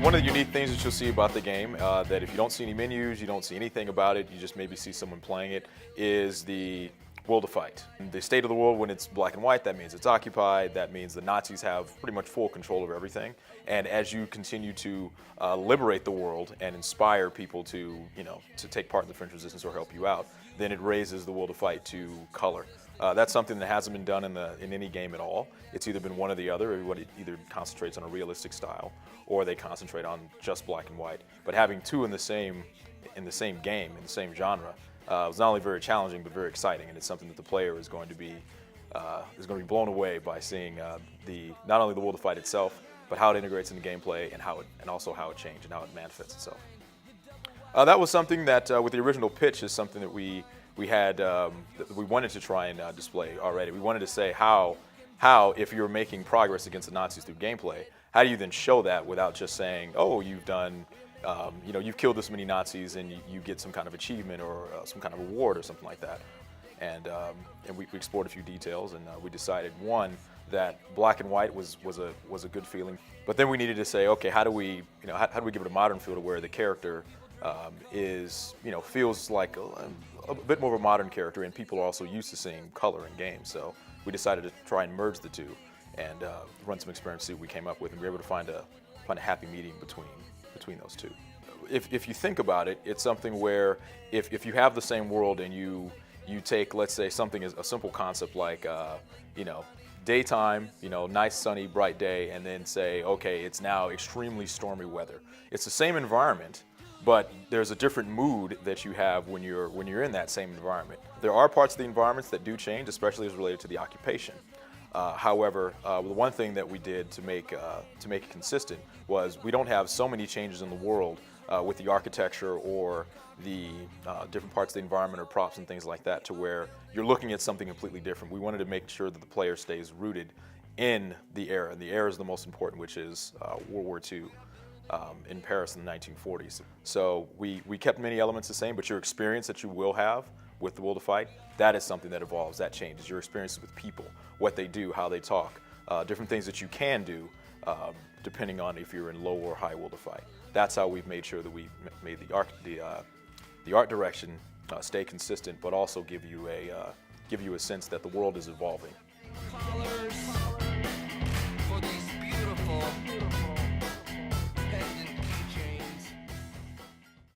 One of the unique things that you'll see about the game, that if you don't see any menus, you don't see anything about it, you just maybe see someone playing it, is the world of fight. The state of the world, when it's black and white, that means it's occupied, that means the Nazis have pretty much full control of everything. And as you continue to liberate the world and inspire people to, to take part in the French Resistance or help you out, then it raises the world of fight to color. That's something that hasn't been done in any game at all. It's either been one or the other. Everybody either concentrates on a realistic style, or they concentrate on just black and white. But having two in the same game, in the same genre, was not only very challenging but very exciting, and it's something that the player is going to be blown away by seeing not only the world of fight itself, but how it integrates into gameplay and also how it changed and how it manifests itself. That was something that with the original pitch is something that we wanted to try and display already. We wanted to say how if you're making progress against the Nazis through gameplay, how do you then show that without just saying, oh, you've done, you've killed this many Nazis and you get some kind of achievement or some kind of reward or something like that. And we explored a few details, and we decided, one, that black and white was a good feeling, but then we needed to say, okay, how do we give it a modern feel to where the character feels like a bit more of a modern character, and people are also used to seeing color in games. So we decided to try and merge the two and run some experiments, see what we came up with, and we were able to find a happy medium between those two. If you think about it, it's something where if you have the same world and you take, let's say, something as a simple concept like daytime, nice sunny bright day, and then say, okay, it's now extremely stormy weather. It's the same environment, but there's a different mood that you have when you're in that same environment. There are parts of the environments that do change, especially as related to the occupation. However, the one thing that we did to make it consistent was we don't have so many changes in the world with the architecture or the different parts of the environment or props and things like that to where you're looking at something completely different. We wanted to make sure that the player stays rooted in the era, and the era is the most important, which is World War II. In Paris in the 1940s. So we kept many elements the same, but your experience that you will have with the world of fight, that is something that evolves, that changes. Your experiences with people, what they do, how they talk, different things that you can do depending on if you're in low or high world of fight. That's how we've made sure that we made the art direction stay consistent, but also give you a sense that the world is evolving.